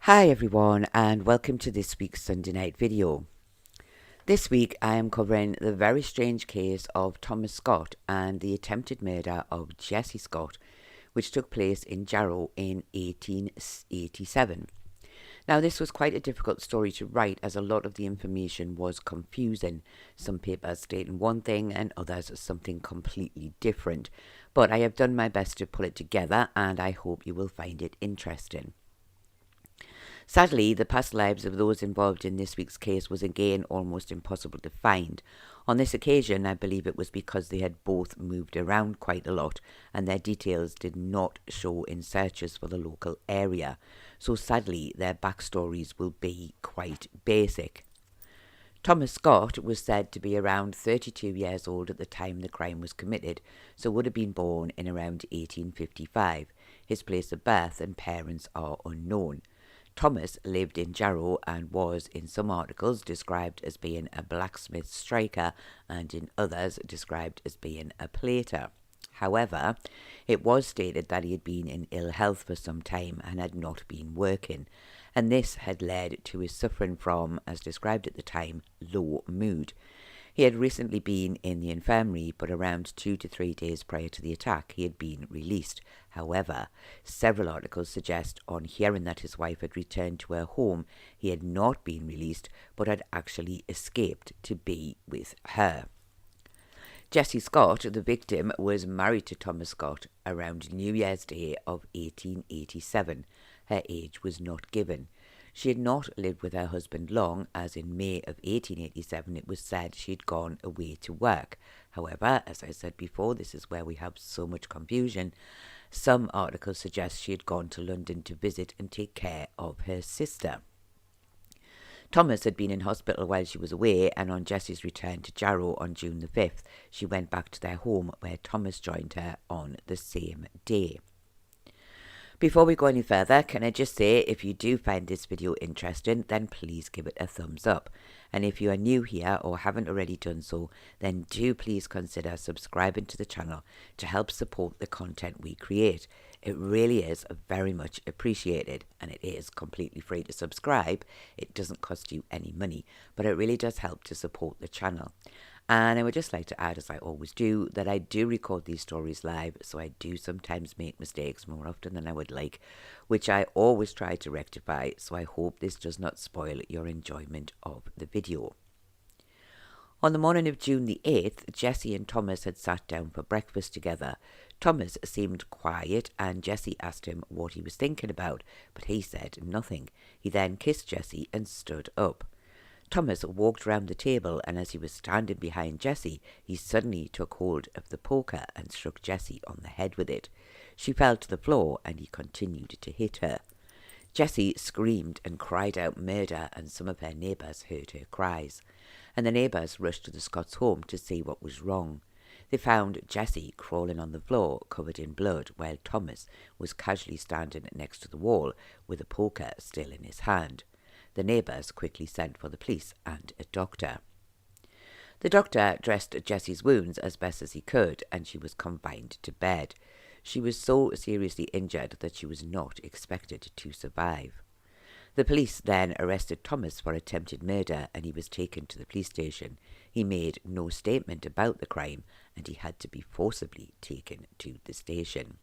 Hi everyone, and welcome to this week's Sunday night video. This week I am covering the very strange case of Thomas Scott and the attempted murder of Jessie Scott, which took place in Jarrow in 1887. Now, this was quite a difficult story to write as a lot of the information was confusing, some papers stating one thing and others something completely different, but I have done my best to pull it together and I hope you will find it interesting. Sadly, the past lives of those involved in this week's case was again almost impossible to find. On this occasion, I believe it was because they had both moved around quite a lot and their details did not show in searches for the local area. So sadly, their backstories will be quite basic. Thomas Scott was said to be around 32 years old at the time the crime was committed, so would have been born in around 1855. His place of birth and parents are unknown. Thomas lived in Jarrow and was, in some articles, described as being a blacksmith striker and in others described as being a plater. However, it was stated that he had been in ill health for some time and had not been working, and this had led to his suffering from, as described at the time, low mood. He had recently been in the infirmary, but around 2 to 3 days prior to the attack he had been released. However, several articles suggest on hearing that his wife had returned to her home, he had not been released, but had actually escaped to be with her. Jessie Scott, the victim, was married to Thomas Scott around New Year's Day of 1887. Her age was not given. She had not lived with her husband long, as in May of 1887 it was said she had gone away to work. However, as I said before, this is where we have so much confusion. Some articles suggest she had gone to London to visit and take care of her sister. Thomas had been in hospital while she was away, and on Jessie's return to Jarrow on June the 5th, she went back to their home where Thomas joined her on the same day. Before we go any further, can I just say, if you do find this video interesting, then please give it a thumbs up. And if you are new here or haven't already done so, then do please consider subscribing to the channel to help support the content we create. It really is very much appreciated, and it is completely free to subscribe. It doesn't cost you any money, but it really does help to support the channel. And I would just like to add, as I always do, that I do record these stories live, so I do sometimes make mistakes more often than I would like, which I always try to rectify, so I hope this does not spoil your enjoyment of the video. On the morning of June the 8th, Jessie and Thomas had sat down for breakfast together. Thomas seemed quiet and Jessie asked him what he was thinking about, but he said nothing. He then kissed Jessie and stood up. Thomas walked round the table, and as he was standing behind Jessie, he suddenly took hold of the poker and struck Jessie on the head with it. She fell to the floor, and he continued to hit her. Jessie screamed and cried out murder, and some of her neighbours heard her cries. And the neighbours rushed to the Scotts' home to see what was wrong. They found Jessie crawling on the floor, covered in blood, while Thomas was casually standing next to the wall with a poker still in his hand. The neighbours quickly sent for the police and a doctor. The doctor dressed Jessie's wounds as best as he could, and she was confined to bed. She was so seriously injured that she was not expected to survive. The police then arrested Thomas for attempted murder, and he was taken to the police station. He made no statement about the crime, and he had to be forcibly taken to the station.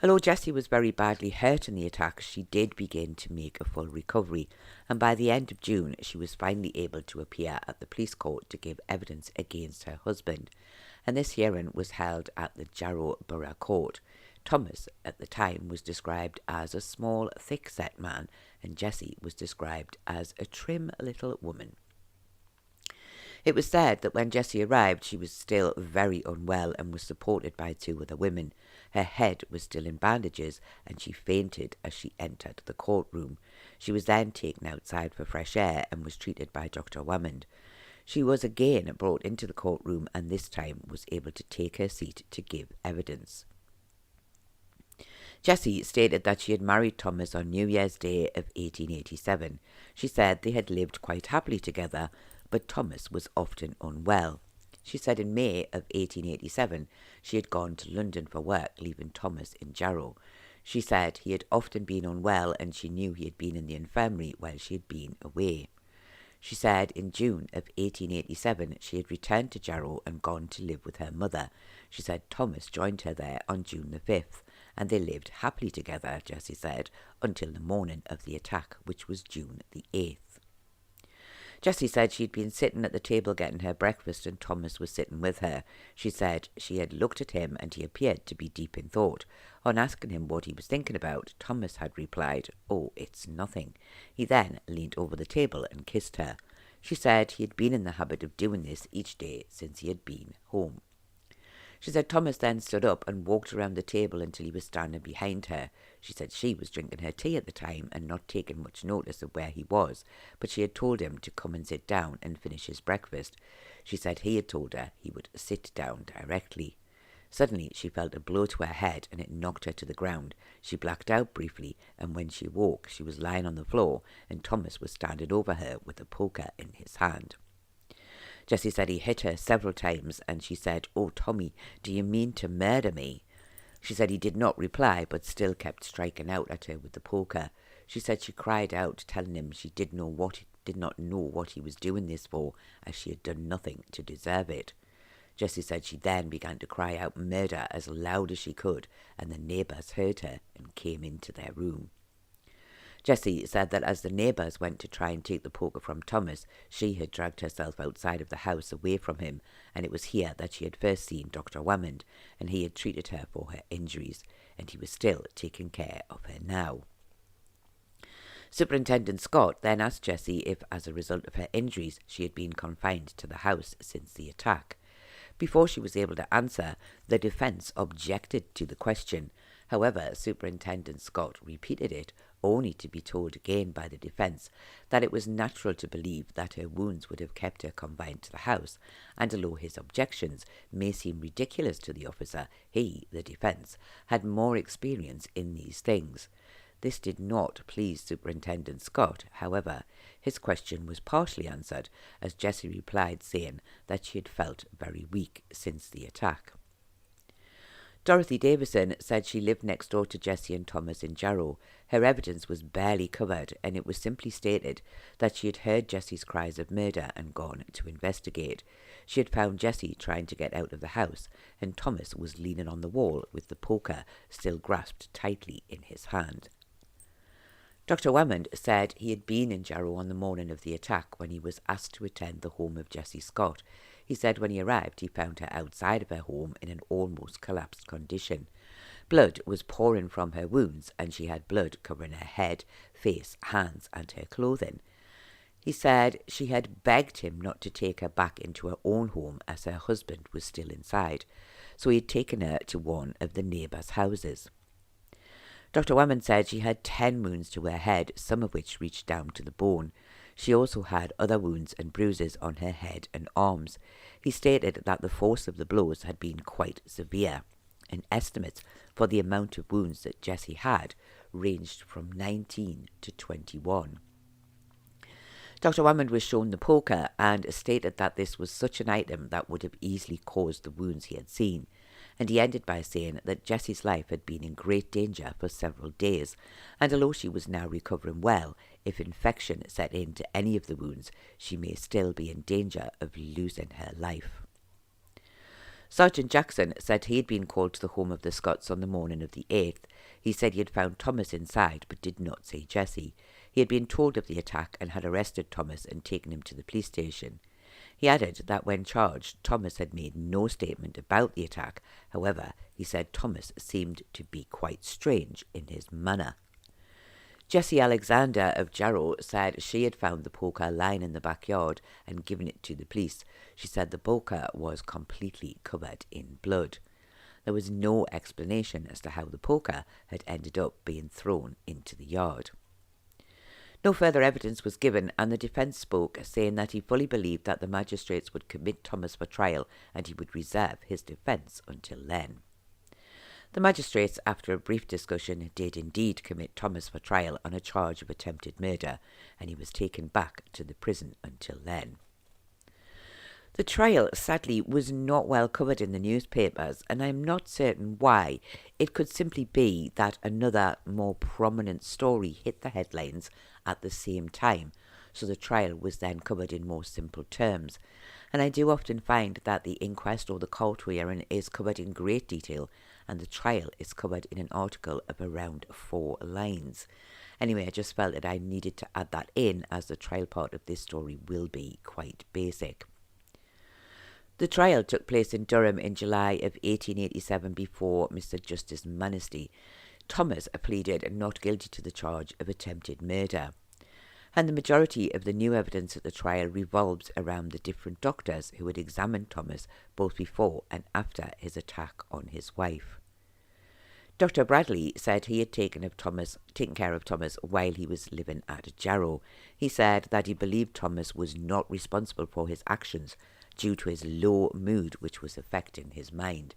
Although Jessie was very badly hurt in the attack, she did begin to make a full recovery, and by the end of June she was finally able to appear at the police court to give evidence against her husband, and this hearing was held at the Jarrow Borough Court. Thomas at the time was described as a small, thick-set man, and Jessie was described as a trim little woman. It was said that when Jessie arrived, she was still very unwell and was supported by 2 other women. Her head was still in bandages, and she fainted as she entered the courtroom. She was then taken outside for fresh air and was treated by Dr. Wammond. She was again brought into the courtroom and this time was able to take her seat to give evidence. Jessie stated that she had married Thomas on New Year's Day of 1887. She said they had lived quite happily together, but Thomas was often unwell. She said in May of 1887 she had gone to London for work, leaving Thomas in Jarrow. She said he had often been unwell and she knew he had been in the infirmary while she had been away. She said in June of 1887 she had returned to Jarrow and gone to live with her mother. She said Thomas joined her there on June the 5th, and they lived happily together, Jessie said, until the morning of the attack, which was June the 8th. Jessie said she'd been sitting at the table getting her breakfast and Thomas was sitting with her. She said she had looked at him and he appeared to be deep in thought. On asking him what he was thinking about, Thomas had replied, "Oh, it's nothing." He then leaned over the table and kissed her. She said he had been in the habit of doing this each day since he had been home. She said Thomas then stood up and walked around the table until he was standing behind her. She said she was drinking her tea at the time and not taking much notice of where he was, but she had told him to come and sit down and finish his breakfast. She said he had told her he would sit down directly. Suddenly she felt a blow to her head and it knocked her to the ground. She blacked out briefly, and when she woke she was lying on the floor and Thomas was standing over her with a poker in his hand. Jessie said he hit her several times and she said, "Oh, Tommy, do you mean to murder me?" She said he did not reply but still kept striking out at her with the poker. She said she cried out, telling him she did not know what he was doing this for, as she had done nothing to deserve it. Jessie said she then began to cry out murder as loud as she could, and the neighbours heard her and came into their room. Jessie said that as the neighbours went to try and take the poker from Thomas, she had dragged herself outside of the house away from him, and it was here that she had first seen Dr. Wammond, and he had treated her for her injuries, and he was still taking care of her now. Superintendent Scott then asked Jessie if, as a result of her injuries, she had been confined to the house since the attack. Before she was able to answer, the defence objected to the question. However, Superintendent Scott repeated it, only to be told again by the defence that it was natural to believe that her wounds would have kept her confined to the house, and although his objections may seem ridiculous to the officer, he, the defence, had more experience in these things. This did not please Superintendent Scott. However, his question was partially answered, as Jessie replied saying that she had felt very weak since the attack. Dorothy Davison said she lived next door to Jessie and Thomas in Jarrow. Her evidence was barely covered, and it was simply stated that she had heard Jessie's cries of murder and gone to investigate. She had found Jessie trying to get out of the house, and Thomas was leaning on the wall with the poker still grasped tightly in his hand. Dr. Wammond said he had been in Jarrow on the morning of the attack when he was asked to attend the home of Jessie Scott. He said when he arrived he found her outside of her home in an almost collapsed condition. Blood was pouring from her wounds and she had blood covering her head, face, hands and her clothing. He said she had begged him not to take her back into her own home as her husband was still inside, so he had taken her to one of the neighbours' houses. Dr. Wammond said she had 10 wounds to her head, some of which reached down to the bone. She also had other wounds and bruises on her head and arms. He stated that the force of the blows had been quite severe, and estimates for the amount of wounds that Jessie had ranged from 19 to 21. Dr. Wammond was shown the poker and stated that this was such an item that would have easily caused the wounds he had seen, and he ended by saying that Jessie's life had been in great danger for several days, and although she was now recovering well, if infection set into any of the wounds, she may still be in danger of losing her life. Sergeant Jackson said he had been called to the home of the Scotts on the morning of the 8th. He said he had found Thomas inside but did not see Jessie. He had been told of the attack and had arrested Thomas and taken him to the police station. He added that when charged, Thomas had made no statement about the attack. However, he said Thomas seemed to be quite strange in his manner. Jessie Alexander of Jarrow said she had found the poker lying in the backyard and given it to the police. She said the poker was completely covered in blood. There was no explanation as to how the poker had ended up being thrown into the yard. No further evidence was given, and the defence spoke, saying that he fully believed that the magistrates would commit Thomas for trial and he would reserve his defence until then. The magistrates, after a brief discussion, did indeed commit Thomas for trial on a charge of attempted murder, and he was taken back to the prison until then. The trial, sadly, was not well covered in the newspapers, and I'm not certain why. It could simply be that another, more prominent story hit the headlines at the same time, so the trial was then covered in more simple terms. And I do often find that the inquest or the court hearing is covered in great detail, and the trial is covered in an article of around 4 lines. Anyway, I just felt that I needed to add that in, as the trial part of this story will be quite basic. The trial took place in Durham in July of 1887 before Mr. Justice Manistee. Thomas pleaded not guilty to the charge of attempted murder. And the majority of the new evidence at the trial revolves around the different doctors who had examined Thomas both before and after his attack on his wife. Dr. Bradley said he had taken care of Thomas while he was living at Jarrow. He said that he believed Thomas was not responsible for his actions due to his low mood, which was affecting his mind.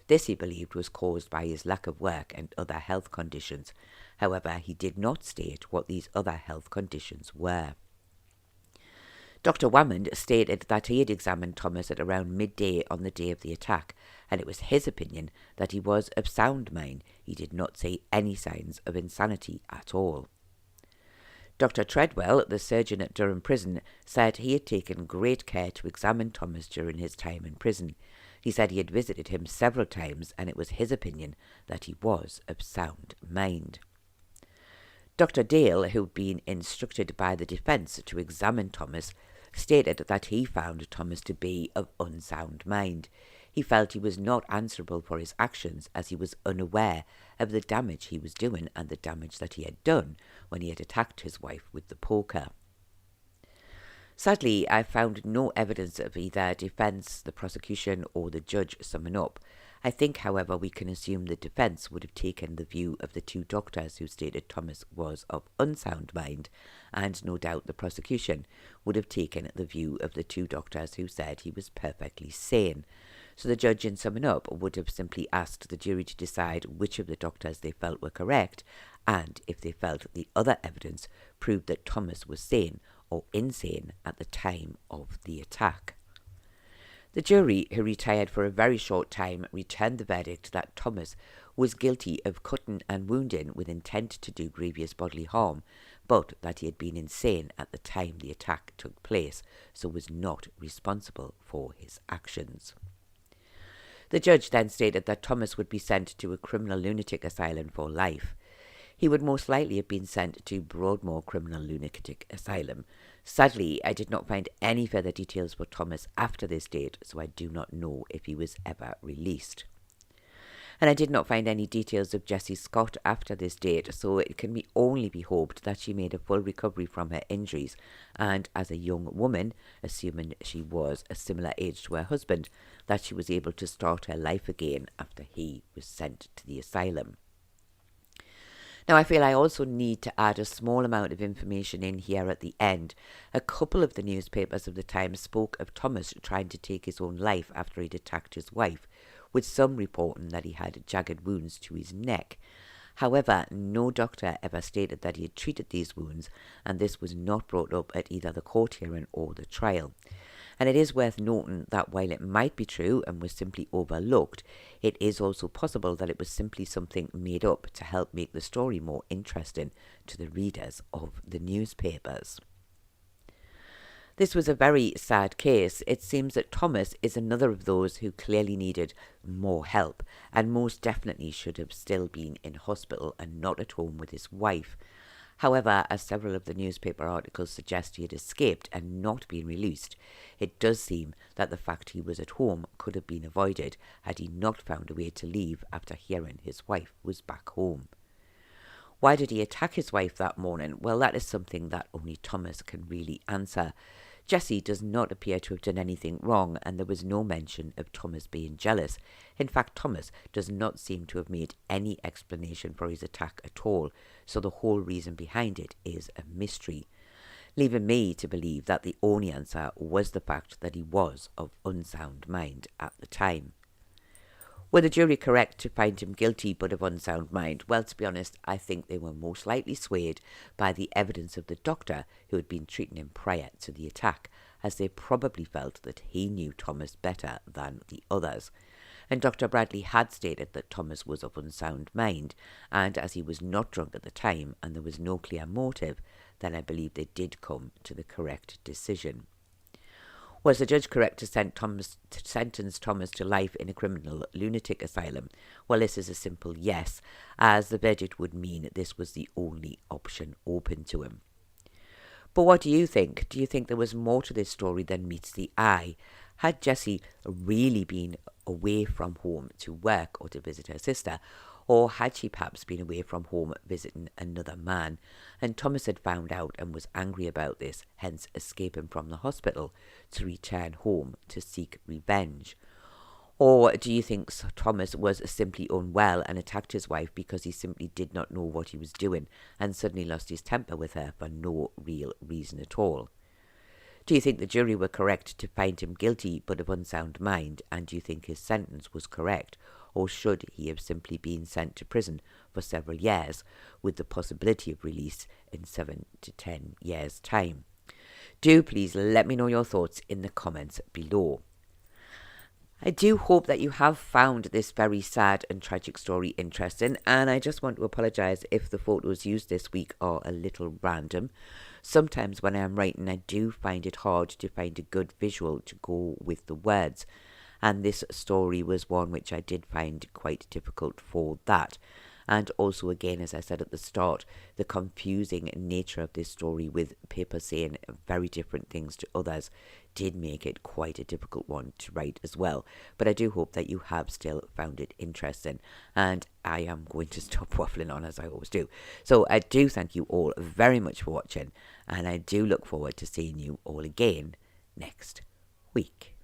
This, he believed, was caused by his lack of work and other health conditions. However, he did not state what these other health conditions were. Dr. Wammond stated that he had examined Thomas at around midday on the day of the attack, and it was his opinion that he was of sound mind. He did not see any signs of insanity at all. Dr. Treadwell, the surgeon at Durham Prison, said he had taken great care to examine Thomas during his time in prison. He said he had visited him several times, and it was his opinion that he was of sound mind. Dr. Dale, who had been instructed by the defence to examine Thomas, stated that he found Thomas to be of unsound mind. He felt he was not answerable for his actions, as he was unaware of the damage he was doing and the damage that he had done when he had attacked his wife with the poker. Sadly, I found no evidence of either defence, the prosecution or the judge summing up. I think, however, we can assume the defence would have taken the view of the 2 doctors who stated Thomas was of unsound mind, and no doubt the prosecution would have taken the view of the 2 doctors who said he was perfectly sane. So the judge, in summing up, would have simply asked the jury to decide which of the doctors they felt were correct, and if they felt the other evidence proved that Thomas was sane or insane at the time of the attack. The jury, who retired for a very short time, returned the verdict that Thomas was guilty of cutting and wounding with intent to do grievous bodily harm, but that he had been insane at the time the attack took place, so was not responsible for his actions. The judge then stated that Thomas would be sent to a criminal lunatic asylum for life. He would most likely have been sent to Broadmoor Criminal Lunatic Asylum. Sadly, I did not find any further details for Thomas after this date, so I do not know if he was ever released. And I did not find any details of Jessie Scott after this date, so it can only be hoped that she made a full recovery from her injuries, and as a young woman, assuming she was a similar age to her husband, that she was able to start her life again after he was sent to the asylum. Now, I feel I also need to add a small amount of information in here at the end. A couple of the newspapers of the time spoke of Thomas trying to take his own life after he'd attacked his wife, with some reporting that he had jagged wounds to his neck. However, no doctor ever stated that he had treated these wounds, and this was not brought up at either the court hearing or the trial. And it is worth noting that while it might be true and was simply overlooked, it is also possible that it was simply something made up to help make the story more interesting to the readers of the newspapers. This was a very sad case. It seems that Thomas is another of those who clearly needed more help, and most definitely should have still been in hospital and not at home with his wife. However, as several of the newspaper articles suggest he had escaped and not been released, it does seem that the fact he was at home could have been avoided had he not found a way to leave after hearing his wife was back home. Why did he attack his wife that morning? Well, that is something that only Thomas can really answer. Jessie does not appear to have done anything wrong, and there was no mention of Thomas being jealous. In fact, Thomas does not seem to have made any explanation for his attack at all, so the whole reason behind it is a mystery, leaving me to believe that the only answer was the fact that he was of unsound mind at the time. Were the jury correct to find him guilty but of unsound mind? Well, to be honest, I think they were most likely swayed by the evidence of the doctor who had been treating him prior to the attack, as they probably felt that he knew Thomas better than the others. And Dr. Bradley had stated that Thomas was of unsound mind, and as he was not drunk at the time and there was no clear motive, then I believe they did come to the correct decision. Was the judge correct to sentence Thomas to life in a criminal lunatic asylum? Well, this is a simple yes, as the verdict would mean this was the only option open to him. But what do you think? Do you think there was more to this story than meets the eye? Had Jessie really been away from home to work or to visit her sister? Or had she perhaps been away from home visiting another man? And Thomas had found out and was angry about this, hence escaping from the hospital to return home to seek revenge. Or do you think Thomas was simply unwell and attacked his wife because he simply did not know what he was doing and suddenly lost his temper with her for no real reason at all? Do you think the jury were correct to find him guilty but of unsound mind, and do you think his sentence was correct? Or should he have simply been sent to prison for several years with the possibility of release in 7 to 10 years' time? Do please let me know your thoughts in the comments below. I do hope that you have found this very sad and tragic story interesting, and I just want to apologise if the photos used this week are a little random. Sometimes when I am writing, I do find it hard to find a good visual to go with the words, and this story was one which I did find quite difficult for that. And also, again, as I said at the start, the confusing nature of this story with people saying very different things to others did make it quite a difficult one to write as well. But I do hope that you have still found it interesting, and I am going to stop waffling on as I always do. So I do thank you all very much for watching, and I do look forward to seeing you all again next week.